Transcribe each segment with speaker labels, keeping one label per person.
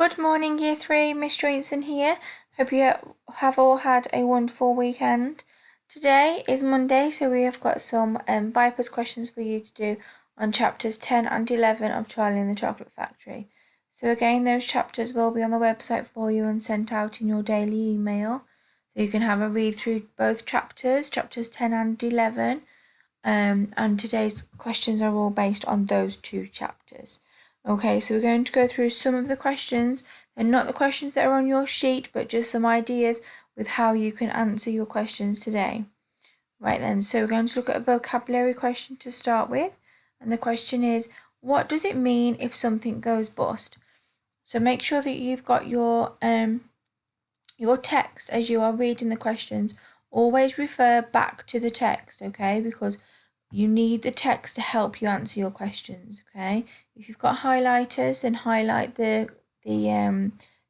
Speaker 1: Good morning, Year 3, Miss Johnson here. Hope you have all had a wonderful weekend. Today is Monday, so we have got some Vipers questions for you to do on chapters 10 and 11 of Charlie and the Chocolate Factory. So again, those chapters will be on the website for you and sent out in your daily email. So you can have a read through both chapters 10 and 11. And today's questions are all based on those two chapters. Okay, so we're going to go through some of the questions. They're not the questions that are on your sheet, but just some ideas with how you can answer your questions today. Right then, so we're going to look at a vocabulary question to start with. And the question is, what does it mean if something goes bust? So make sure that you've got your text as you are reading the questions. Always refer back to the text, okay? Because you need the text to help you answer your questions, okay? If you've got highlighters, then highlight the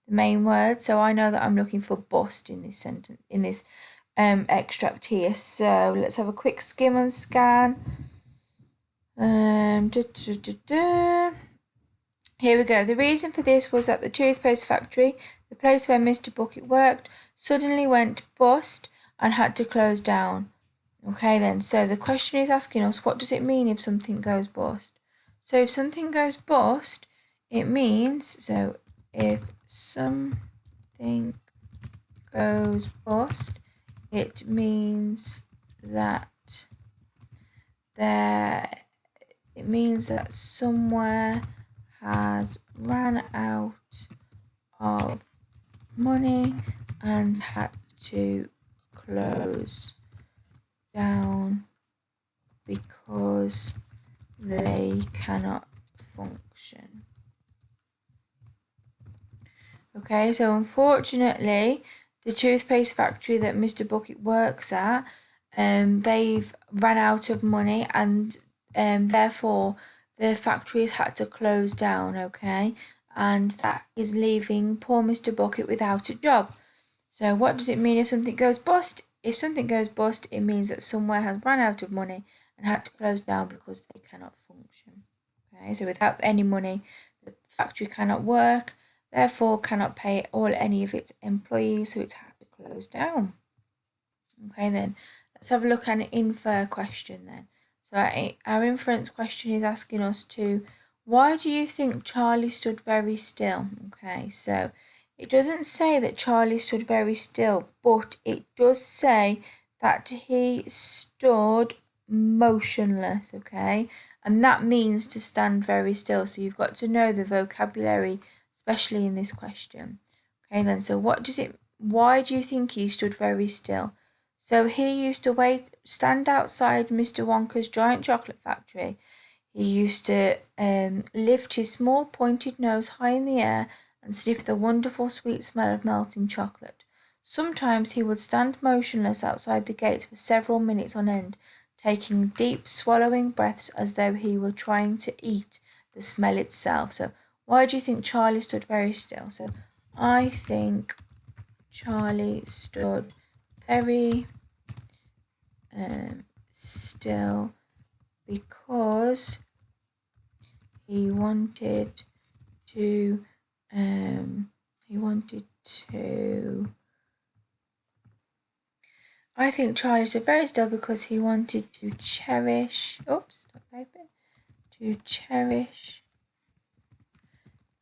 Speaker 1: main word. So I know that I'm looking for bust in this sentence, in this extract here. So let's have a quick skim and scan. Here we go. The reason for this was that the toothpaste factory, the place where Mr. Bucket worked, suddenly went bust and had to close down. Okay then, so the question is asking us, what does it mean if something goes bust? So if something goes bust, it means, so if something goes bust, it means that somewhere has ran out of money and had to close down because they cannot function. Okay, so unfortunately, the toothpaste factory that Mr. Bucket works at, they've ran out of money and therefore the factory has had to close down, okay? And that is leaving poor Mr. Bucket without a job. So what does it mean if something goes bust? If something goes bust, it means that somewhere has run out of money and had to close down because they cannot function. Okay, so without any money, the factory cannot work, therefore cannot pay any of its employees, so it's had to close down. Okay, then let's have a look at an infer question then. So our inference question is asking us to, why do you think Charlie stood very still? Okay, so it doesn't say that Charlie stood very still, but it does say that he stood motionless, okay? And that means to stand very still. So you've got to know the vocabulary, especially in this question. Okay, then, so why do you think he stood very still? So he used to stand outside Mr. Wonka's giant chocolate factory. He used to lift his small pointed nose high in the air and sniff the wonderful sweet smell of melting chocolate. Sometimes he would stand motionless outside the gates for several minutes on end, taking deep swallowing breaths as though he were trying to eat the smell itself. So why do you think Charlie stood very still? So I think Charlie stood very still because he wanted to I think Charlie stood very still because he wanted to cherish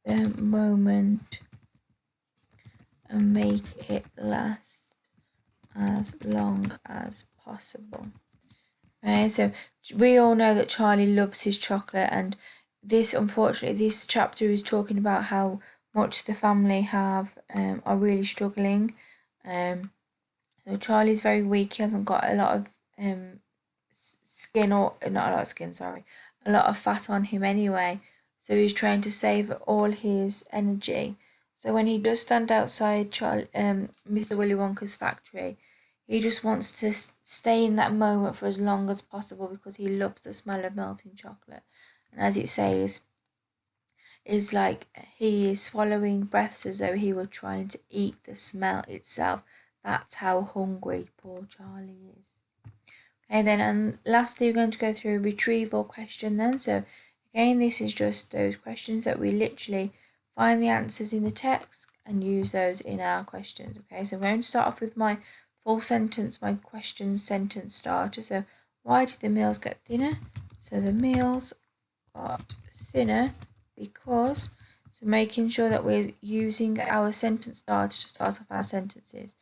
Speaker 1: the moment and make it last as long as possible. Okay, so we all know that Charlie loves his chocolate, and unfortunately, this chapter is talking about how much the family are really struggling. So Charlie's very weak. He hasn't got a lot of skin, or not a lot of skin, sorry, a lot of fat on him anyway. So he's trying to save all his energy. So when he does stand outside Mr. Willy Wonka's factory, he just wants to stay in that moment for as long as possible because he loves the smell of melting chocolate. And as it says, it's like he is swallowing breaths as though he were trying to eat the smell itself. That's how hungry poor Charlie is. Okay then, and lastly we're going to go through a retrieval question then. So again, this is just those questions that we literally find the answers in the text and use those in our questions. Okay, so I'm going to start off with my full sentence, my question sentence starter. So why did the meals get thinner? So the meals got thinner because, so making sure that we're using our sentence starter to start off our sentences.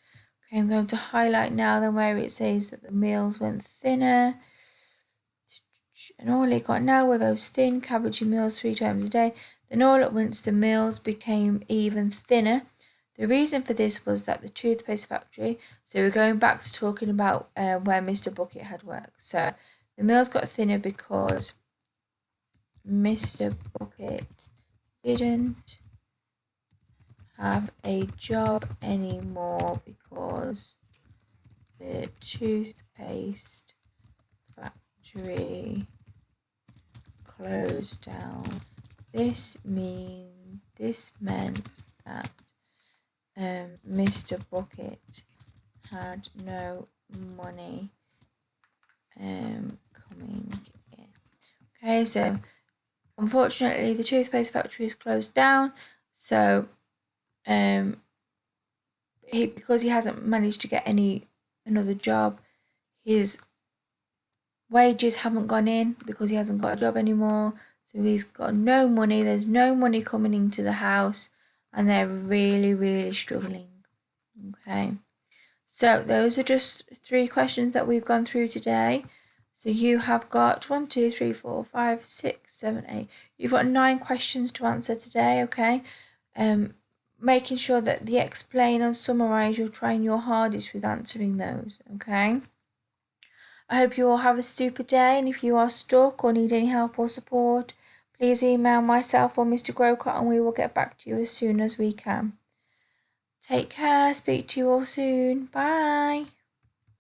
Speaker 1: Okay, I'm going to highlight now then where it says that the meals went thinner. And all it got now were those thin cabbagey meals 3 times a day. Then all at once the meals became even thinner. The reason for this was that the toothpaste factory, so we're going back to talking about where Mr. Bucket had worked. So the meals got thinner because Mr. Bucket didn't have a job anymore because the toothpaste factory closed down. This meant that Mr. Bucket had no money coming in. Okay, so unfortunately the toothpaste factory is closed down. So because he hasn't managed to get another job, his wages haven't gone in because he hasn't got a job anymore. So he's got no money. There's no money coming into the house, and they're really, really struggling. Okay. So those are just 3 questions that we've gone through today. So you have got 1, 2, 3, 4, 5, 6, 7, 8. You've got 9 questions to answer today, okay? Making sure that the explain and summarize, you're trying your hardest with answering those, okay? I hope you all have a super day, and if you are stuck or need any help or support, please email myself or Mr. Grocott and we will get back to you as soon as we can. Take care, speak to you all soon, bye.